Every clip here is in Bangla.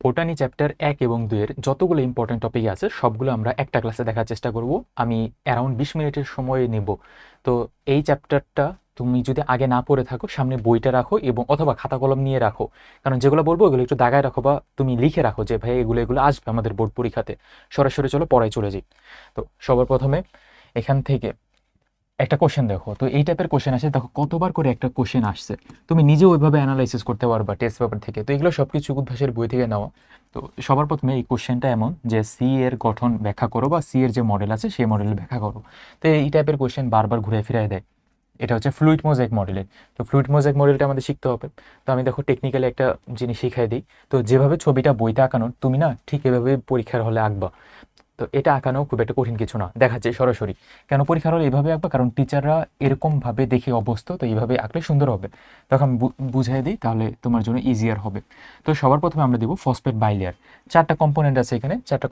বোটানি চ্যাপ্টার 1 এবং 2 এর যতগুলো ইম্পর্টেন্ট টপিক আছে সবগুলো আমরা একটা ক্লাসে দেখার চেষ্টা করব। আমি অ্যারাউন্ড 20 মিনিটের সময় নেব। তো এই চ্যাপ্টারটা তুমি যদি আগে না পড়ে থাকো, সামনে বইটা রাখো এবং অথবা খাতা কলম নিয়ে রাখো, কারণ যেগুলো বলবো ওগুলো একটু দাগায় রাখো বা তুমি লিখে রাখো যে ভাই এগুলো এগুলো আসবে আমাদের বোর্ড পরীক্ষাতে। সরাসরি চলো পড়ায় চলে যাই। তো সবার প্রথমে এখান থেকে একটা কোশ্চেন দেখো, তো এই টাইপের কোশ্চেন আসে, দেখো কতবার করে একটা কোশ্চেন আসছে, তুমি নিজেও ওইভাবে অ্যানালাইসিস করতে পারবা টেস্ট পেপার থেকে। তো এগুলো সব কিছু উদ্ভাসের বই থেকে নেওয়া। তো সবার প্রথমে এই কোশ্চেনটা এমন যে সি এর গঠন ব্যাখ্যা করো বা সি এর যে মডেল আছে সেই মডেল ব্যাখ্যা করো। তো এই টাইপের কোশ্চেন বারবার ঘুরে ফিরে দেয়। এটা হচ্ছে ফ্লুইড মোজাইক মডেলের। তো ফ্লুইড মোজাইক মডেলটা আমাদের শিখতে হবে। তো আমি দেখো টেকনিক্যালি একটা জিনিস শিখাই দিই। তো যেভাবে ছবিটা বইতে আঁকানো তুমি না ঠিক এভাবে পরীক্ষার হলে আঁকবা। তো এটা আঁকানো খুব একটা কঠিন কিছু না, দেখাচ্ছে সরাসরি। কেন পরীক্ষার হলে এইভাবে আঁকবা, কারণ টিচাররা এরকমভাবে দেখে অভ্যস্ত, তো এইভাবে আঁকলে সুন্দর হবে। তখন বুঝিয়ে দিই, তাহলে তোমার জন্য ইজিয়ার হবে। তো সবার প্রথমে আমরা দেবো ফসফেট বাইলেয়ার। চারটা কম্পোনেন্ট আছে এখানে, চারটা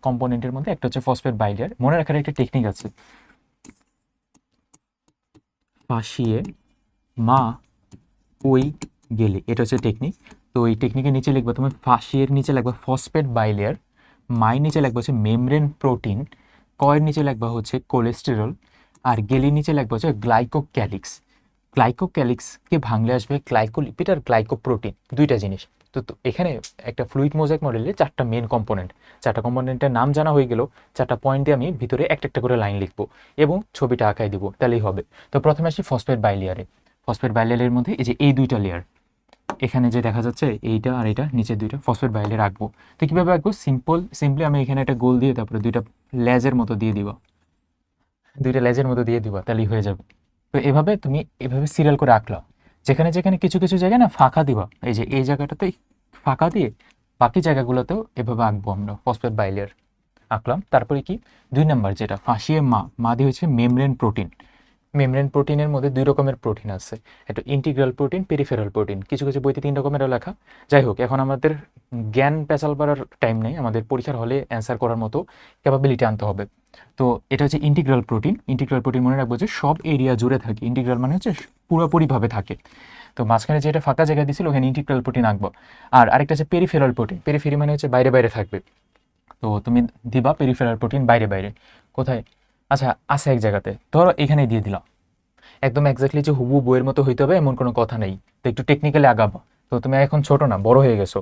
কম্পোনেন্টের মধ্যে একটা হচ্ছে ফসফেট বাইলেয়ার। মনে রাখার একটা টেকনিক আছে, ফাঁসিয়ে মা ওই গেলে, এটা হচ্ছে টেকনিক। তো এই টেকনিকের নিচে লিখবা তুমি ফাঁসিয়ের নিচে লিখবা ফসফেট বাইলেয়ার, মায়ের নিচে লিখবা হচ্ছে মেমব্রেন প্রোটিন, কয়ের নিচে লিখবা হচ্ছে কোলেস্টেরল, আর গেলির নিচে লিখবা হচ্ছে গ্লাইকোক্যালিক্স। গ্লাইকোক্যালিক্সকে ভাঙলে আসবে গ্লাইকোলিপিড আর গ্লাইকোপ্রোটিন, দুইটা জিনিস। তো এখানে একটা ফ্লুইড মোজাইক মডেলে চারটা মেন কম্পোনেন্ট, চারটা কম্পোনেন্টের নাম জানা হয়ে গেল। চারটা পয়েন্ট দিয়ে আমি ভিতরে একটা একটা করে লাইন লিখবো এবং ছবিটা আঁকাই দিব, তাহলেই হবে। তো প্রথমে আসি ফসফেট বাইলেয়ারে। ফসফেট বাইলেয়ারের মধ্যে এই যে এই দুইটা লেয়ার, এখানে যে দেখা যাচ্ছে এইটা আর এটা নিচের দুইটা ফসফেট বাইলেয়ার রাখবো। তো কীভাবে রাখবো, সিম্পলি আমি এখানে একটা গোল দিয়ে তারপরে দুইটা লেজের মতো দিয়ে দিব, তাহলেই হয়ে যাবে। তো এভাবে তুমি এভাবে সিরিয়াল করে আঁকলাম। যেখানে যেখানে কিছু কিছু জায়গায় না ফাঁকা দিবা, এই যে এই জায়গাটাতে ফাঁকা দিয়ে বাকি জায়গাগুলোতেও এভাবে আঁকবো আমরা ফসফেট বাইলেয়ার। আঁকলাম। তারপরে কি, 2 নাম্বার যেটা ফাঁসিয়ে মা দিয়ে হচ্ছে মেমব্রেন প্রোটিন। মেমব্রেন প্রোটিনের মধ্যে 2 রকমের প্রোটিন আছে, একটা ইন্টিগ্রাল প্রোটিন, পেরিফেরাল প্রোটিন। কিছু কিছু বইতে 3 রকমেরও লেখা। যাই হোক, এখন আমাদের জ্ঞান পেঁচাল পাড়ার টাইম নেই, আমাদের পরীক্ষার হলে অ্যান্সার করার মতো ক্যাপাবিলিটি আনতে হবে। তো এটা হচ্ছে ইন্টিগ্রাল প্রোটিন। ইন্টিগ্রাল প্রোটিন মনে রাখবো যে সব এরিয়া জুড়ে থাকে, ইন্টিগ্রাল মানে হচ্ছে পুরোপুরিভাবে থাকে। তো মাঝখানে যেটা ফাঁকা জায়গা দিয়েছিল ওখানে ইন্টিগ্রাল প্রোটিন আঁকবো। আর আরেকটা হচ্ছে পেরিফেরাল প্রোটিন। পেরিফেরি মানে হচ্ছে বাইরে বাইরে থাকবে। তো তুমি দিবা পেরিফেরাল প্রোটিন বাইরে বাইরে। কোথায়, আচ্ছা আছে এক জায়গাতে, ধরো এখানে দিয়ে দিলাম। একদম এক্স্যাক্টলি যে হুবহু বইয়ের মতো হইতে হবে এমন কোনো কথা নেই। তো একটু টেকনিক্যালি আগাবো। তো তুমি এখন ছোট না, বড় হয়ে গেছো।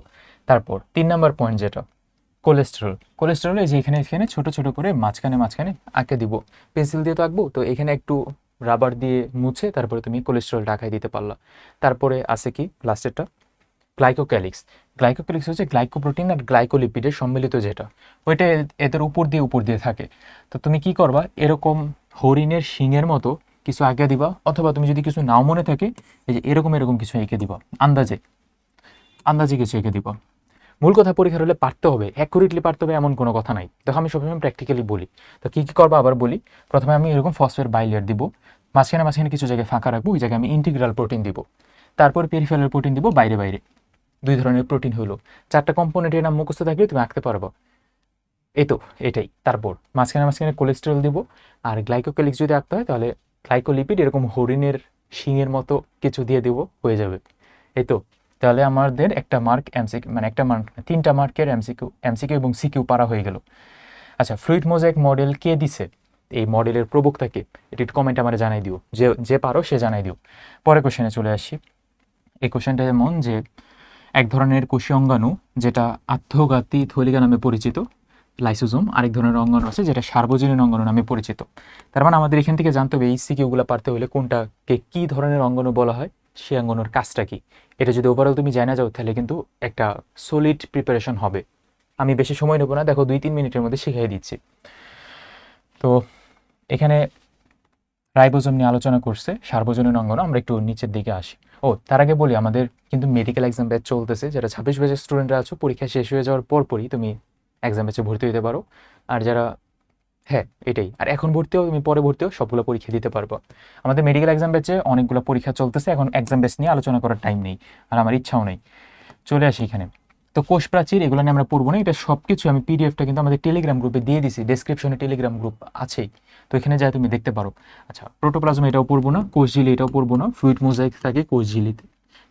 তারপর 3 নাম্বার পয়েন্ট যেটা কোলেস্টেরল। কোলেস্টেরল এই যে এখানে এখানে ছোট ছোট করে মাঝখানে মাঝখানে আঁকে দিব। পেন্সিল দিয়ে তো আঁকবো, তো এখানে একটু রাবার দিয়ে মুছে তারপরে তুমি কোলেস্টেরলটা আঁকাই দিতে পারলা। তারপরে আছে কি লাস্টেরটা, গ্লাইকোক্যালিক্স। গ্লাইকোক্যালিক্স হচ্ছে গ্লাইকোপ্রোটিন আর গ্লাইকোলিপিডের সম্মিলিত যেটা, ওইটা এদের উপর দিয়ে থাকে। তো তুমি কি করবা, এরকম হরিণের শিঙের মতো কিছু আঁকে দিবা, অথবা তুমি যদি কিছু নাও মনে থাকে এই যে এরকম এরকম কিছু এঁকে দিবা, আন্দাজে আন্দাজে কিছু এঁকে দিবা। মূল কথা, পরীক্ষার হলে পারতে হবে, অ্যাকুরেটলি পারতে হবে এমন কোনো কথা নাই। দেখো আমি সবসময় প্র্যাকটিক্যালি বলি। তো কী কী করবো আবার বলি। প্রথমে আমি এরকম ফসফেট বাইলেয়ার দিব, মাঝখানে মাঝখানে কিছু জায়গায় ফাঁকা রাখবো, ওই জায়গায় আমি ইন্টিগ্রাল প্রোটিন দিব। তারপর পেরিফেরাল প্রোটিন দিব বাইরে বাইরে। 2 ধরনের প্রোটিন হলো। 4টা কম্পোনেন্টের নাম মুখস্থ থাকলে তুমি আঁকতে পারবো। এই তো এটাই। তারপর মাঝখানে মাঝখানে কোলেস্টেরল দিব। আর গ্লাইকোক্যালিক্স যদি আঁকতে হয় তাহলে গ্লাইকোলিপিড এরকম হরিণের শিঙের মতো কিছু দিয়ে দিব, হয়ে যাবে। এই তো। তাহলে আমাদের একটা মার্ক এমসিকিউ, মানে একটা মার্ক 3টা মার্কের এমসিকিউ এবং সিকিউ পারা হয়ে গেল। আচ্ছা, ফ্লুইড মোজাইক মডেল কে দিছে, এই মডেলের প্রবক্তাকে, এটি একটু কমেন্ট আমার জানাই দিও, যে যে পারো সে জানাই দিও। পরে কোশ্চেনে চলে আসি। এই কোশ্চেনটা এমন যে এক ধরনের কোষীয় অঙ্গাণু যেটা আত্মঘাতী থলিকা নামে পরিচিত, লাইসোজোম, আরেক ধরনের অঙ্গাণু আছে যেটা সার্বজনীন অঙ্গাণু নামে পরিচিত। তার মানে আমাদের এখান থেকে জানতে হবে এই সিকিউগুলো পারতে হলে কোনটাকে কী ধরনের অঙ্গাণু বলা হয়, সে অঙ্গাণুর কাজটা কী। এটা যদি ওভারঅল তুমি জানা যাও তাহলে কিন্তু একটা সলিড প্রিপারেশন হবে। আমি বেশি সময় নেবো না, দেখো 2-3 মিনিটের মধ্যে শিখিয়ে দিচ্ছি। তো এখানে রাইবোজোম নিয়ে আলোচনা করছে, সার্বজনীন অঙ্গাণু। আমরা একটু নিচের দিকে আসি। ও তার আগে বলি, আমাদের কিন্তু মেডিকেল এক্সাম ব্যাচ চলতেছে, যারা 26 ব্যাচের স্টুডেন্টরা আছো, পরীক্ষা শেষ হয়ে যাওয়ার পরপরই তুমি এক্সাম ব্যাচে ভর্তি হতে পারো। আর যারা, হ্যাঁ এটাই, আর এখন ভর্তিও তুমি পরে ভর্তিও সবগুলো পরীক্ষা দিতে পারবো। আমাদের মেডিকেল এক্সাম ব্যাচে অনেকগুলো পরীক্ষা চলতেছে, এখন এক্সাম ব্যাচ নিয়ে আলোচনা করার টাইম নেই, আর আমার ইচ্ছাও নেই। চলে আসি এখানে। তো কোষ প্রাচীর এগুলো নিয়ে আমরা পড়বো না, এটা সব কিছু আমি পিডিএফটা কিন্তু আমাদের টেলিগ্রাম গ্রুপে দিয়ে দিছি, ডেসক্রিপশনে টেলিগ্রাম গ্রুপ আছেই, তো এখানে যাই তুমি দেখতে পারো। আচ্ছা, প্রোটোপ্লাজম এটাও পড়বো না, কোষঝিলি এটাও পড়বো না, ফ্লুইড মোজাইক থাকে কোষঝিলিতে,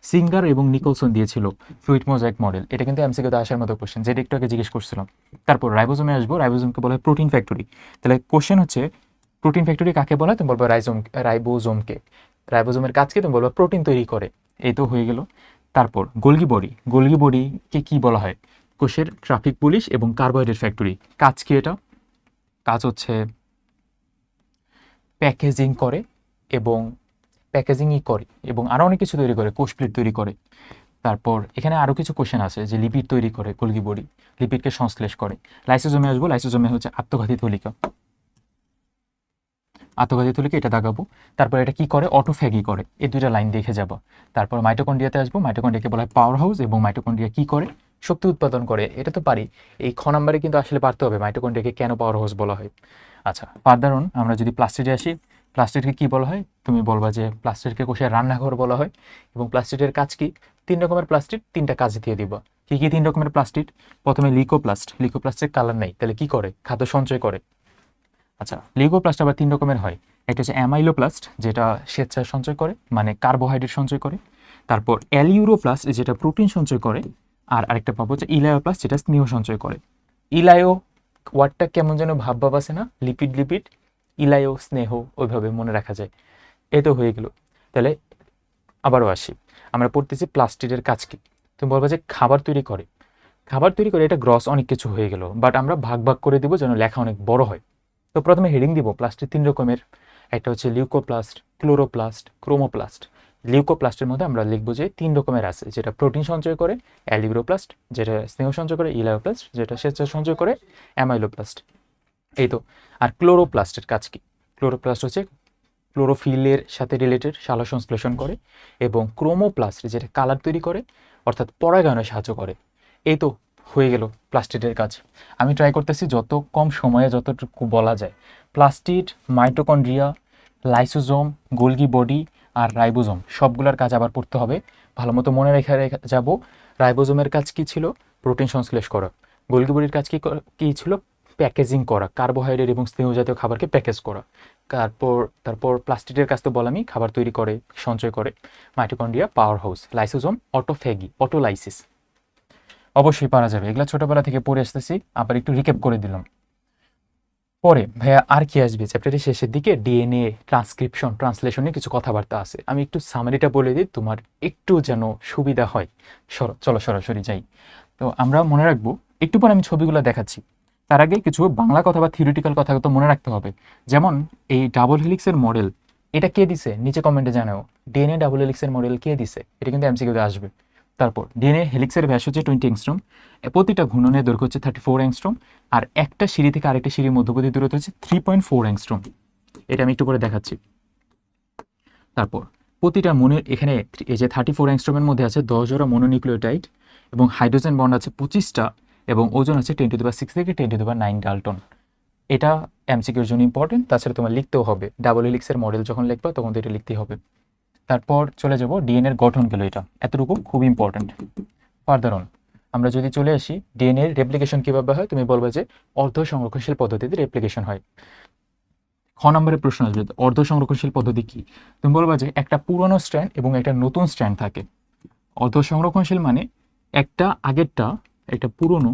সিঙ্গার এবং নিকলসন দিয়েছিল ফ্লুইড মোজাইক মডেল। এটা কিন্তু এমসিকিউতে আসার মতো কোশ্চেন, যেটা একটু আগে জিজ্ঞেস করছিলাম। তারপর রাইবোজোমে আসবো, রাইবোজোমকে বলা হয় প্রোটিন ফ্যাক্টরি। তাহলে কোশ্চেন হচ্ছে প্রোটিন ফ্যাক্টরি কাকে বলা হয়, তুমি বলবো রাইবোজোমকে। রাইবোজোমের কাজ কি, তুমি বলবো প্রোটিন তৈরি করে। এই তো হয়ে গেল। তারপর গোলগি বডি, গোলগি বডিকে কি বলা হয়, কোষের ট্রাফিক পুলিশ এবং কার্বোহাইড্রেট ফ্যাক্টরি। কাজ কি এটা, কাজ হচ্ছে প্যাকেজিং করে এবং প্যাকেজিংই করে এবং আরও অনেক কিছু তৈরি করে, কোষ প্লেট তৈরি করে। তারপর এখানে আরও কিছু কোশ্চেন আছে যে লিপিড তৈরি করে গোলগি বডি, লিপিডকে সংশ্লেষ করে। লাইসোজোমে আসবো, লাইসোজোমে হচ্ছে আত্মঘাতী থলিকা, আত্মঘাতী থলিকা এটা দাগাবো। তারপর এটা কি করে, অটোফ্যাগি করে। এই দুইটা লাইন দেখে যাব। তারপর মাইটোকন্ড্রিয়াতে আসবো, মাইটোকন্ড্রিয়াকে বলা হয় পাওয়ার হাউস এবং মাইটোকন্ড্রিয়া কি করে, শক্তি উৎপাদন করে। এটা তো পারি, এই খ নাম্বারে কিন্তু আসলে পারতে হবে মাইটোকন্ড্রিয়াকে কেন পাওয়ার হাউস বলা হয়। আচ্ছা ফার্দার অন আমরা যদি প্লাস্টিডে আসি, প্লাস্টিডকে কি বলা হয়, তুমি বলবা যে প্লাস্টিডকে কোষের রান্নাঘর বলা হয়। এবং প্লাস্টিডের কাজ কি, 3 রকমের প্লাস্টিড 3টা কাজ দিয়ে দিবা। কি কি 3 রকমের প্লাস্টিড, প্রথমে লিকোপ্লাস্ট, লিকোপ্লাস্টের কালার নেই, তাহলে কি করে, খাদ্য সঞ্চয় করে। আচ্ছা লিউকোপ্লাস্ট আবার 3 রকমের হয়, একটা হচ্ছে অ্যামাইলোপ্লাস্ট যেটা স্বেচ্ছায় সঞ্চয় করে, মানে কার্বোহাইড্রেট সঞ্চয় করে। তারপর অ্যালিউরোপ্লাস্ট যেটা প্রোটিন সঞ্চয় করে। আর আরেকটা পাবো হচ্ছে ইলায়োপ্লাস্ট যেটা স্নেহ সঞ্চয় করে। ইলায়ো ওয়ার্ডটা কেমন যেন ভাব ভাব আছে না, লিপিড লিপিড, ইলায়ো স্নেহ, ওইভাবে মনে রাখা যায়। এই তো হয়ে গেল। তাহলে আবারও আসি, আমরা পড়তেছি প্লাস্টিডের কাজ কি। তুমি বলবো যে খাবার তৈরি করে, খাবার তৈরি করে, এটা গ্রস অনেক কিছু হয়ে গেল, বাট আমরা ভাগ ভাগ করে দিব যেন লেখা অনেক বড় হয়। তো প্রথমে হেডিং দিব প্লাস্টিক 3 রকমের, একটা হচ্ছে লিউকোপ্লাস্ট, ক্লোরোপ্লাস্ট, ক্রোমোপ্লাস্ট। লিউকোপ্লাস্টের মধ্যে আমরা লিখবো যে 3 রকমের আছে, যেটা প্রোটিন সঞ্চয় করে, অ্যালিউরোপ্লাস্ট যেটা স্নেহ সঞ্চয় করে, ইলায়োপ্লাস্ট যেটা স্বেচ্ছা সঞ্চয় করে, অ্যামাইলোপ্লাস্ট। এই তো। আর ক্লোরোপ্লাস্টের কাজ কি, ক্লোরোপ্লাস্ট হচ্ছে ক্লোরোফিলের সাথে রিলেটেড, সালোক সংশ্লেষণ করে। এবং ক্রোমোপ্লাস্ট যেটা কালার তৈরি করে, অর্থাৎ পরাগায়নে সাহায্য করে। এই তো হয়ে গেল প্লাস্টিডের কাজ। আমি ট্রাই করতেছি যত কম সময়ে যতটুকু বলা যায়। Plastid, mitochondria, lysosome, Golgi body আর রাইবোজোম সবগুলোর কাজ আবার পড়তে হবে, ভালো মতো মনে রেখে যাব। রাইবোজোমের কাজ কি ছিল, প্রোটিন সংশ্লেষ করা। গোলগি বডির কাজ কি ছিল, প্যাকেজিং করা, কার্বোহাইড্রেট এবং স্নেহ জাতীয় খাবারকে প্যাকেজ করা। তারপর তারপর প্লাস্টিডের কাজ তো বললামই, খাবার তৈরি করে, সঞ্চয় করে। Mitochondria power house, lysosome autophagy, autolysis. অবশ্যই পারা যাবে, এগুলো ছোটবেলা থেকে পড়ে আসতেছি, আবার একটু রিক্যাপ করে দিলাম। পরে ভাইয়া আর কি আসবে চ্যাপ্টারের শেষের দিকে, ডিএনএ ট্রান্সক্রিপশন, ট্রান্সলেশনে কিছু কথাবার্তা আছে। আমি একটু সামারিটা বলে দিই, তোমার একটু যেন সুবিধা হয়। চলো সরাসরি যাই। তো আমরা মনে রাখবো, একটু পর আমি ছবিগুলো দেখাচ্ছি, তার আগে কিছু বাংলা কথা বা থিওরিটিক্যাল কথা তো মনে রাখতে হবে। যেমন এই ডাবল হেলিক্সের মডেল, এটা কে দিছে নিচে কমেন্টে জানাও। ডিএনএ ডাবল হেলিক্সের মডেল কে দিছে, এটা কিন্তু এমসিকিউতে আসবে। তারপর ডিএনএ হেলিক্সের ব্যাস হচ্ছে 20 অ্যাংস্ট্রম, প্রতিটা ঘূর্ণনের দৈর্ঘ্য হচ্ছে 34 অ্যাংস্ট্রম, আর একটা সিঁড়ি থেকে আরেকটা সিঁড়ির মধ্যবর্তী দূরত্ব হচ্ছে 3.4 অ্যাংস্ট্রম। এটা আমি একটু করে দেখাচ্ছি। তারপর প্রতিটা এখানে এই যে 34 অ্যাংস্ট্রমের মধ্যে আছে 10 জোড়া মনোনিউক্লিওটাইড এবং হাইড্রোজেন বন্ড আছে 25টা এবং ওজন আছে 10⁻6 থেকে 10⁹ ডাল্টন। এটা এমসিকিউর জন্য ইম্পর্টেন্ট, তাছাড়া তোমার লিখতেও হবে, ডাবল হেলিক্সের মডেল যখন লিখবা তখন তো এটা লিখতেই হবে। তারপর চলে যাব ডিএনএর গঠন গেল, এটা এতটুকু খুব ইম্পর্টেন্ট। ফার্দার অন আমরা যদি চলে আসি, ডিএনএর রেপ্লিকেশন কীভাবে হয়, তুমি বলবে যে অর্ধ সংরক্ষণশীল পদ্ধতিতে রেপ্লিকেশন হয়। খ নম্বরের প্রশ্ন আসবে, অর্ধ সংরক্ষণশীল পদ্ধতি কি, তুমি বলবা যে একটা পুরনো স্ট্র্যান্ড এবং একটা নতুন স্ট্র্যান্ড থাকে। অর্ধ সংরক্ষণশীল মানে একটা আগেরটা, একটা পুরনো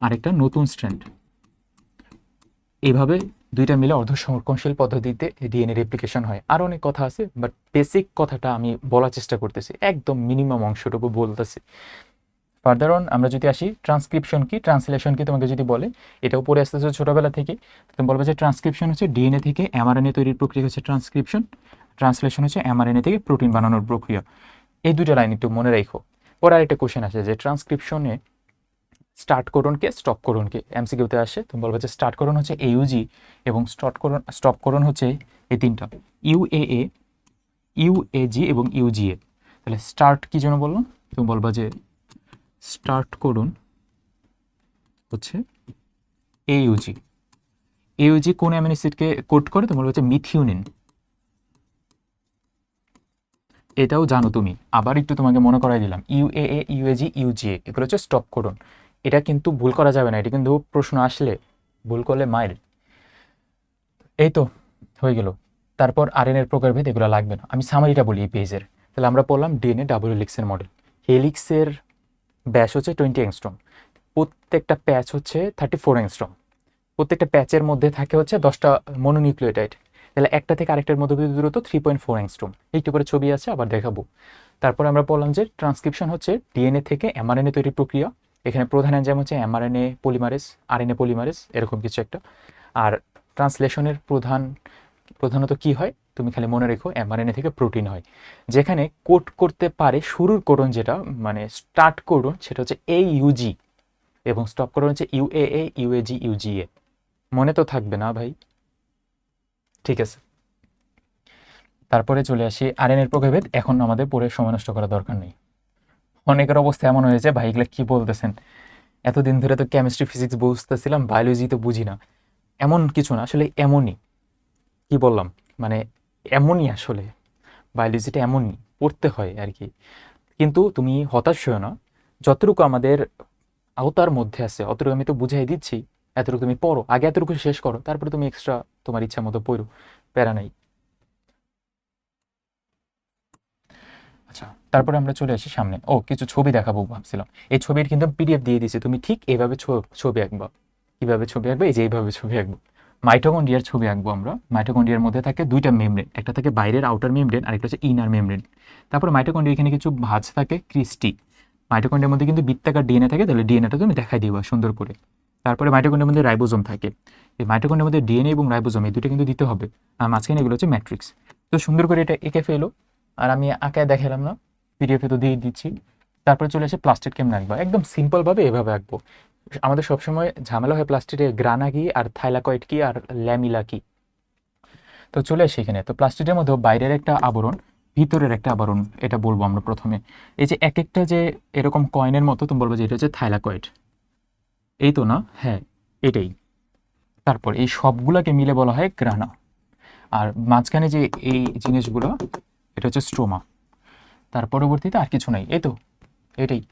আর একটা নতুন স্ট্র্যান্ড, এইভাবে দুইটা মিলে অর্ধ সংরক্ষণশীল পদ্ধতিতে ডিএনএ রেপ্লিকেশন হয়। আর অনেক কথা আছে, বাট বেসিক কথাটা আমি বলার চেষ্টা করতেছি, একদম মিনিমাম অংশটুকু বলতেছি। ফার্দার অন আমরা যদি আসি, ট্রান্সক্রিপশন কি, ট্রান্সলেশন কি তোমাকে যদি বলে, এটাও পড়ে আসতেছে ছোটোবেলা থেকে। তুমি বলবে যে ট্রান্সক্রিপশন হচ্ছে ডিএনএ থেকে এমআরএনএ তৈরির প্রক্রিয়া হচ্ছে ট্রান্সক্রিপশন, ট্রান্সলেশন হচ্ছে এমআরএনএ থেকে প্রোটিন বানানোর প্রক্রিয়া। এই দুটো লাইন একটু মনে রাখো। পরে আরেকটা কোশ্চেন আসে যে ট্রান্সক্রিপশনে স্টার্ট কোডনকে স্টপ কোডনকে এমসিকিউতে আসে। তুমি বলবে যে স্টার্ট কোডন হচ্ছে এইউজি এবং স্টপ কোডন হচ্ছে এই তিনটা, ইউএএ, ইউএজি এবং ইউজিএ। তাহলে স্টার্ট কি জন্য বললাম, তুমি বলবা যে স্টার্ট কোডন হচ্ছে এইউজি। এইউজি কোন অ্যামিনো অ্যাসিডকে কোড করে, তুমি বলবে হচ্ছে মিথিওনিন। এটাও জানো তুমি, আবার একটু তোমাকে মনে করাই দিলাম, ইউএএ, ইউএজি, ইউজিএ এগুলো হচ্ছে স্টপ কোডন। এটা কিন্তু ভুল করা যাবে না, এটা কিন্তু প্রশ্ন আসলে ভুল করলে মাইল। এই তো হয়ে গেল। তারপর আরএনএ এর প্রকারভেদ এগুলো লাগবে না, আমি সামারিটা বলি এই পেজের। তাহলে আমরা পড়লাম ডিএনএ ডাবল হেলিক্সের মডেল। হেলিক্সের ব্যাস হচ্ছে 20 অ্যাংস্ট্রম, প্রত্যেকটা প্যাচ হচ্ছে 34 অ্যাংস্ট্রম, প্রত্যেকটা প্যাচের মধ্যে থাকে হচ্ছে 10টা মনোনিউক্লিওটাইড। তাহলে একটা থেকে আরেকটার মধ্যে দূরত্ব 3.4 অ্যাংস্ট্রম। একটু করে ছবি আছে, আবার দেখাবো। তারপর আমরা বললাম যে ট্রান্সক্রিপশন হচ্ছে ডিএনএ থেকে এমআরএনএ তৈরির প্রক্রিয়া। এখানে প্রধান এনজাইম হচ্ছে এমআরএনএ পলিমারেজ, আরএনএ পলিমারেজ, এরকম কিছু একটা। আর ট্রান্সলেশনের প্রধানত কি হয় তুমি খালি মনে রেখো, এমআরএনএ থেকে প্রোটিন হয়। যেখানে কোড করতে পারে শুরুর কোডন, যেটা মানে স্টার্ট কোডন, সেটা হচ্ছে AUG, এবং স্টপ কোডন হচ্ছে UAA, UAG, UGA। মনে তো থাকবে না ভাই? ঠিক আছে। তারপরে চলে আসি আরএনএর প্রকারভেদ। এখন আমাদের পড়ে সময় নষ্ট করা দরকার নেই। অনেকের অবস্থা এমন হয়েছে, ভাই এগুলো কি বলতেছেন, এতদিন ধরে তো কেমিস্ট্রি ফিজিক্স বুঝতেছিলাম, বায়োলজি তো বুঝি না। এমন কিছু না, আসলে এমনই। কি বললাম, মানে এমনই আসলে, বায়োলজিটা এমনই পড়তে হয় আর কি। কিন্তু তুমি হতাশ হও না, যতটুকু আমাদের আওতার মধ্যে আছে অতটুকু আমি তো বুঝাই দিচ্ছি, এতটুকু তুমি পড়ো, আগে এতটুকু শেষ করো, তারপরে তুমি এক্সট্রা তোমার ইচ্ছা মতো পড়ো, প্যারা নাই। আচ্ছা, তারপরে আমরা চলে আসি সামনে। কিছু ছবি দেখাবো ভাবছিলাম, এই ছবির কিন্তু পিডিএফ দিয়ে দিয়েছি, তুমি ঠিক এইভাবে ছবি আঁকবা। কিভাবে ছবি আঁকবে? এই যে এইভাবে ছবি আঁকবো। মাইটোকন্ড্রিয়ার ছবি আঁকবো আমরা। মাইটোকন্ড্রিয়ার মধ্যে থাকে দুইটা মেমব্রেন, একটা থাকে বাইরের আউটার মেমব্রেন, আরেকটা হচ্ছে ইনার মেমব্রেন। তারপর মাইটোকন্ড্রিয়া এখানে কিছু ভাঁজ থাকে, ক্রিস্টি। মাইটোকন্ড্রিয়ার মধ্যে কিন্তু বৃত্তাকার ডিএনএ থাকে, তাহলে ডিএনএটা তুমি দেখাই দিবা সুন্দর করে। তারপরে মাইটোকন্ড্রিয়ার মধ্যে রাইবোজোম থাকে। এই মাইটোকন্ড্রিয়ার মধ্যে ডিএনএ এবং রাইবোজোম এই দুটো কিন্তু দিতে হবে, আর মাঝখানে এগুলো হচ্ছে ম্যাট্রিক্স। তো সুন্দর করে এটা এঁকে ফেলো, আর আমি আঁকায় দেখালাম না, পিডিএফে তো দিয়ে দিচ্ছি। তারপরে চলে আসে প্লাস্টিক কেমন আঁকবো, একদম সিম্পলভাবে এভাবে আঁকবো। আমাদের সবসময় ঝামেলা হয় প্লাস্টিকে গ্রানা কি আর থাইলাকয়েড কি আর ল্যামিলা কি। তো চলে আসি এখানে। তো প্লাস্টিকের মধ্যে বাইরের একটা আবরণ, ভিতরের একটা আবরণ, এটা বলবো আমরা প্রথমে। এই যে এক একটা যে এরকম কয়েনের মতো, তুমি বলবো যে এটা হচ্ছে থাইলাকয়েড, এই তো না? হ্যাঁ, এটাই। তারপর এই সবগুলাকে মিলে বলা হয় গ্রানা। আর মাঝখানে যে এই জিনিসগুলো, এটা হচ্ছে স্ট্রোমা। তার পরবর্তীতে আর কিছু নাই, এই তো এটাই।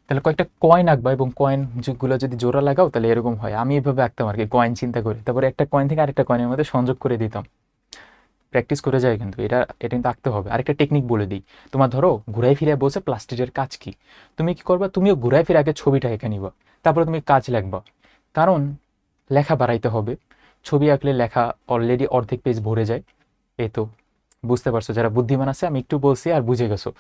তাহলে কয়েকটা কয়েন আঁকবা, এবং কয়েন যেগুলো যদি জোড়া লাগাও তাহলে এরকম হয়। আমি এভাবে আঁকতাম আর কি, কয়েন চিন্তা করে, তারপরে একটা কয়েন থেকে আরেকটা কয়েনের মধ্যে সংযোগ করে দিতাম। প্র্যাকটিস করে যায় কিন্তু এটা এটা কিন্তু আঁকতে হবে। আরেকটা টেকনিক বলে দিই, তোমার ধরো ঘুরাই ফিরে বসে প্লাস্টিকের কাজ কি, তুমি কি করবা, তুমিও ঘুরাই ফিরে আগে ছবিটা এঁকে নিবা, তারপরে তুমি কাজ লিখবা। কারণ লেখা বাড়াইতে হবে, ছবি আঁকলে লেখা অলরেডি অর্ধেক পেজ ভরে যায়। এই তো বুঝতে পারছো, যারা বুদ্ধিমান আছে, আমি একটু বলছি আর বুঝে গেছো।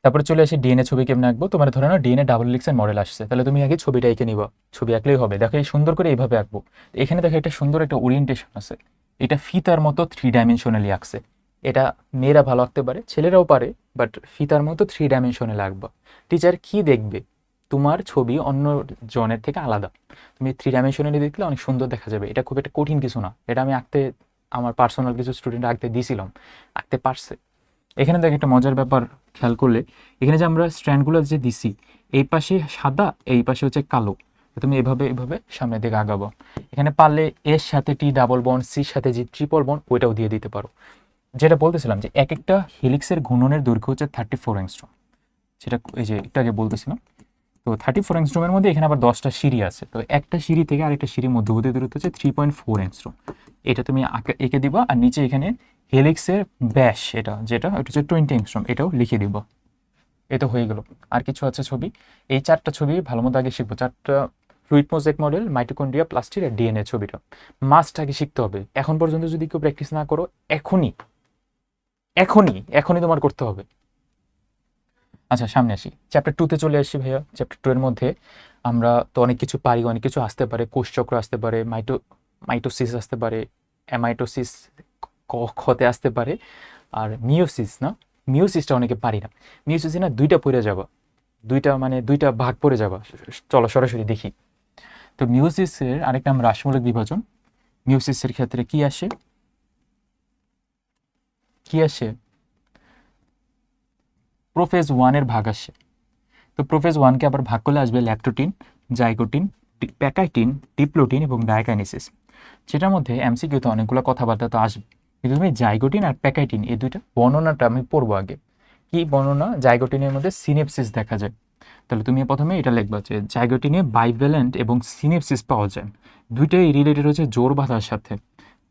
তারপরে চলে আসি ডিএনএ ছবি কেমন আঁকবো। তোমার ধরে নাও ডিএনএ ডাবল হেলিক্সের মডেল আসছে, তাহলে তুমি আগে ছবিটা এঁকে নিবা, ছবি আঁকলেই হবে। দেখো এই সুন্দর করে এইভাবে আঁকবো। এখানে দেখো একটা সুন্দর একটা ওরিয়েন্টেশন আছে, এটা ফিতার মতো 3 ডাইমেনশনালি আঁকছে। এটা মেয়েরা ভালো আঁকতে পারে, ছেলেরাও পারে, বাট ফিতার মতো 3 ডাইমেনশনালি আঁকবা। টিচার কি দেখবে, তোমার ছবি অন্য জনের থেকে আলাদা। তুমি 3 ডাইমেনশনালি দেখলে অনেক সুন্দর দেখা যাবে। এটা খুব একটা কঠিন কিছু না, এটা আমি আঁকতে, আমার পার্সোনাল কিছু স্টুডেন্ট আঁকতে দিয়েছিলাম, আঁকতে পারছে। এখানে দেখ একটা মজার ব্যাপার খেয়াল করলে, এখানে যে আমরা স্ট্র্যান্ডগুলো যে দিছি, এই পাশে সাদা, এই পাশে হচ্ছে কালো। তুমি এভাবে এভাবে সামনের দিকে আগাবো। এখানে পারলে এর সাথে টি ডাবল বন্ড, সির সাথে জি ট্রিপল বন্ড, ওইটাও দিয়ে দিতে পারো। যেটা বলতেছিলাম যে এক একটা হেলিক্সের ঘূর্ণনের দৈর্ঘ্য হচ্ছে 34 অ্যাংস্ট্রম, সেটা এই যে একটু আগে বলতেছিলাম। তো 34 অ্যাংস্ট্রমের মধ্যে এখানে আবার 10টা সিঁড়ি আছে, তো একটা সিঁড়ি থেকে আরেকটা সিঁড়ির মধ্যবর্তী দূরত্ব হচ্ছে 3.4 অ্যাংস্ট্রম। এটা তুমি এঁকে দিবা, আর নিচে এখানে হেলিক্সের ব্যাস, যেটা হচ্ছে 20 অ্যাংস্ট্রম, এটাও লিখে দিব। এটা হয়ে গেল। আর কিছু আছে ছবি, এই 4টা ছবি ভালো মতো আগে শিখবো। 4টা fluid mosaic model, mitochondria, plastid আর ডিএনএ ছবিটা মাস্ট আগে শিখতে হবে। এখন পর্যন্ত যদি কেউ প্র্যাকটিস না করো, এখনই এখনই এখনই তোমার করতে হবে। আচ্ছা, সামনে আসি, চ্যাপ্টার 2-তে চলে আসি ভাইয়া। চ্যাপ্টার 2 এর মধ্যে আমরা তো অনেক কিছু পারি, অনেক কিছু আসতে পারে, কোষচক্র আসতে পারে, মাইটোসিস আসতে পারে, অ্যামাইটোসিস খতে আসতে পারে, আর মিওসিস না, মিওসিসটা অনেকে পারি না। মিওসিসে না দুইটা পড়ে যাবা, দুইটা ভাগ পড়ে যাবা। চলো সরাসরি দেখি। তো মিওসিসের আরেকটা নাম রাসমূলক বিভাজন। মিওসিসের ক্ষেত্রে কি আসে, প্রোফেজ 1-এর ভাগ আসে। তো প্রোফেজ 1-কে আবার ভাগ করলে আসবে ল্যাকটোটিন, জাইগোটিন, প্যাকাইটিন, ডিপ্লোটিন এবং ডায়াকাইনেসিস। যেটার মধ্যে এমসিকিউতে অনেকগুলো কথাবার্তা তো আসবে, কিন্তু তুমি জাইগোটিন আর প্যাকাইটিন এই দুইটা বর্ণনাটা আমি পড়বো আগে। কি বর্ণনা? জাইগোটিনের মধ্যে সিনেপসিস দেখা যায়, তাহলে তুমি প্রথমে এটা লিখবা যে জাইগোটিনে বাইভ্যালেন্ট এবং সিনেপসিস পাওয়া যায়, দুইটাই রিলেটেড হচ্ছে জোর বাঁধার সাথে।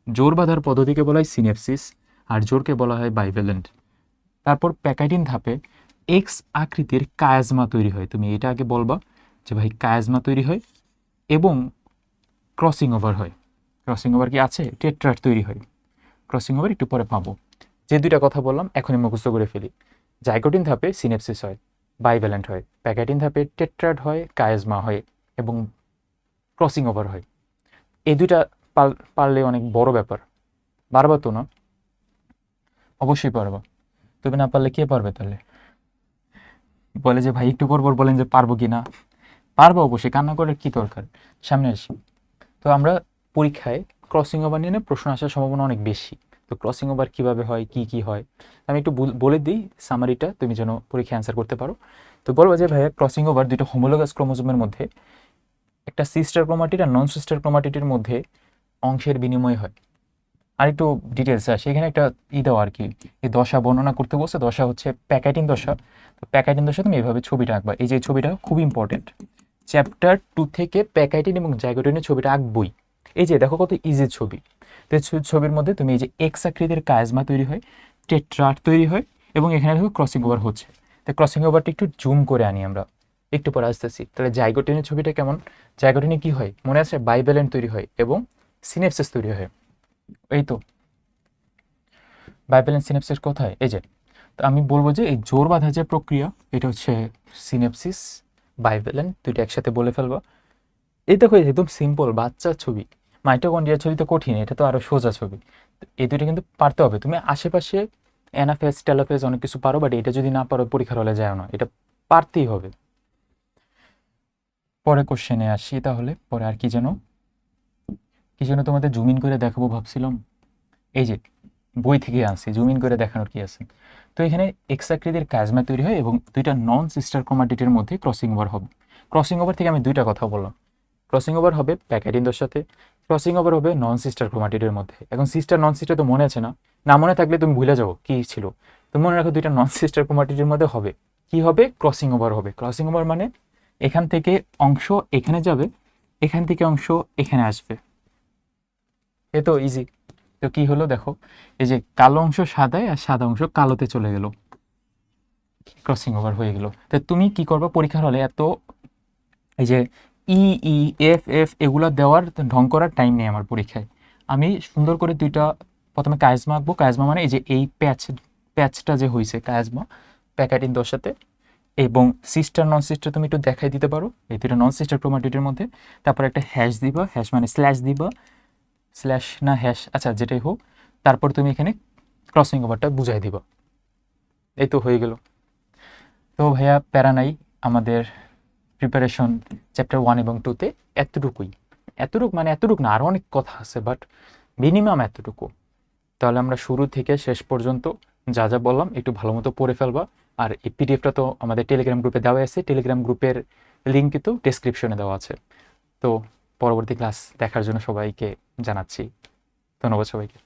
জোর বাঁধার পদ্ধতিকে বলা হয় সিনেপসিস, আর জোরকে বলা হয় বাইভ্যালেন্ট। তারপর প্যাকাইটিন ধাপে এক্স আকৃতির কায়াজমা তৈরি হয়। তুমি এটা আগে বলবা যে ভাই কায়াজমা তৈরি হয় এবং ক্রসিং ওভার হয়। ক্রসিং ওভার কি আছে? টেট্রাড তৈরি হয়। ক্রসিং ওভার একটু পরে পাবো। যে দুইটা কথা বললাম এখনই মুখস্থ করে ফেলি। জাইগোটিন ধাপে সিনেপসিস হয়, বাইভ্যালেন্ট হয়। প্যাকাইটিন ধাপে টেট্রাড হয়, কায়াজমা হয় এবং ক্রসিং ওভার হয়। এই দুইটা পারলে অনেক বড় ব্যাপার। পারবা তো না? অবশ্যই পারবা। তুমি না পারলে কে পারবে তাহলে? বলে যে ভাই একটু পর পর বলেন যে পারবো কি না। পারবো অবশ্যই, কান্না করার কি দরকার, সামনে আসি। তো আমরা পরীক্ষায় ক্রসিং ওভার নিয়ে প্রশ্ন আসার সম্ভাবনা অনেক বেশি। তো ক্রসিং ওভার কীভাবে হয়, কি কি হয়, আমি একটু বলে দিই সামারিটা, তুমি যেন পরীক্ষায় অ্যান্সার করতে পারো। তো বলবো যে ভাইয়া ক্রসিং ওভার দুটো হোমোলোগাস ক্রোমোজোমের মধ্যে একটা সিস্টার ক্রোমাটিড আর নন সিস্টার ক্রোমাটিডের মধ্যে অংশের বিনিময় হয়। আর একটু ডিটেলস আসে এখানে, একটা দেওয়া আর কি, এই দশা বর্ণনা করতে বলছে। দশা হচ্ছে প্যাকাইটিন দশা। তো প্যাকাইটিন দশা তুমি এইভাবে ছবিটা আঁকবা। এই যে ছবিটা খুব ইম্পর্টেন্ট, চ্যাপ্টার 2 থেকে প্যাকাইটিন এবং জাইগোটিনের ছবিটা আঁকবই। এই যে দেখো কত ইজি ছবি। তো ছবির মধ্যে তুমি এই যে এক্স আকৃতির কায়াজমা তৈরি হয়, টেট্রাড তৈরি হয় এবং এখানে দেখো ক্রসিং ওভার হচ্ছে। তো ক্রসিং ওভারটা একটু জুম করে আনি আমরা, একটু পরে আসতেছি। তাহলে জাইগোটিনের ছবিটা কেমন? জাইগোটিনে কি হয় মনে আছে? বাইভ্যালেন্ট তৈরি হয় এবং সিনেপসিস তৈরি হয়। এই তো বাইভ্যালেন্ট সিনেপসিস কোথায়? এই যে, তো আমি বলবো যে এই জোর বাঁধা যে প্রক্রিয়া এটা হচ্ছে সিনেপসিস, বাইভ্যালেন্ট দুইটা একসাথে বলে ফেলবো। এই দেখো একদম সিম্পল বাচ্চার ছবি। মাইটোকন্ড্রিয়ার ছবি তো কঠিন, এটা তো আরো সোজা ছবি। এই দুইটা কিন্তু পারতে হবে। তুমি আশেপাশে অ্যানাফেজ টেলোফেজ অনেক কিছু পারো, বাট এটা যদি না পারো পরীক্ষার হলে যায় না, এটা পারতেই হবে। পরে কোশ্চেনে আসি তাহলে। পরে আর কি যেন তোমাদের জুম ইন করে দেখাবো ভাবছিলাম। এই যে বই থেকে আনছি, জুম ইন করে দেখানোর কি আছে। তো এখানে এক্স আকৃতির কাজমা তৈরি হয় এবং দুইটা নন সিস্টার ক্রোমাটিডের মধ্যে ক্রসিং ওভার হবে। ক্রসিং ওভার থেকে আমি দুইটা কথা বললাম। ক্রসিং ওভার হবে প্যাকাইটিন দশাতে, ক্রসিং ওভার হবে নন সিস্টার ক্রোমাটিডের মধ্যে। এখন সিস্টার নন সিস্টার তো মনে আছে না? না মনে থাকলে তুমি ভুলে যাও কি ছিল। তুমি মনে রাখো দুইটা নন সিস্টার ক্রোমাটিডের মধ্যে হবে কি হবে? ক্রসিং ওভার হবে। ক্রসিং ওভার মানে এখান থেকে অংশ এখানে যাবে, এখান থেকে অংশ এখানে আসবে। এ তো ইজি। তো কি হলো দেখো, এই যে কালো অংশ সাদায় আর সাদা অংশ কালোতে চলে গেল, ক্রসিং ওভার হয়ে গেল। তো তুমি কি করবে পরীক্ষার হলে? এত এই যে ই ই এফ এফ এগুলা দেওয়ার ঢং করার টাইম নেই আমার পরীক্ষায়। আমি সুন্দর করে দুইটা প্রথমে কায়াজমা আঁকবো। কায়াজমা মানে এই যে এই প্যাচটা যে হয়েছে কায়াজমা প্যাকাইটিন দশাতে, এবং সিস্টার নন সিস্টার তুমি একটু দেখাই দিতে পারো এই দুটো নন সিস্টার ক্রোমাটিডের মধ্যে। তারপর একটা হ্যাশ দিবা, হ্যাশ মানে স্ল্যাশ দিবা, স্ল্যাশ না হ্যাশ, আচ্ছা যেটাই হোক। তারপর তুমি এখানে ক্রসিং ওভারটা বুঝাই দিবা। এই তো হয়ে গেল। তো ভাইয়া প্যারা নাই, আমাদের প্রিপারেশন চ্যাপ্টার 1 এবং 2-তে এতটুকুই। মানে এতটুকু না, আরও অনেক কথা আছে, বাট মিনিমাম এতটুকু। তাহলে আমরা শুরু থেকে শেষ পর্যন্ত যা যা বললাম একটু ভালো মতো পড়ে ফেলবা। আর এই পিডিএফটা তো আমাদের টেলিগ্রাম গ্রুপে দেওয়া আছে, টেলিগ্রাম গ্রুপের লিঙ্ক কিন্তু ডেসক্রিপশনে দেওয়া আছে। তো পরবর্তী ক্লাস দেখার জন্য সবাইকে জানাচ্ছি ধন্যবাদ সবাইকে।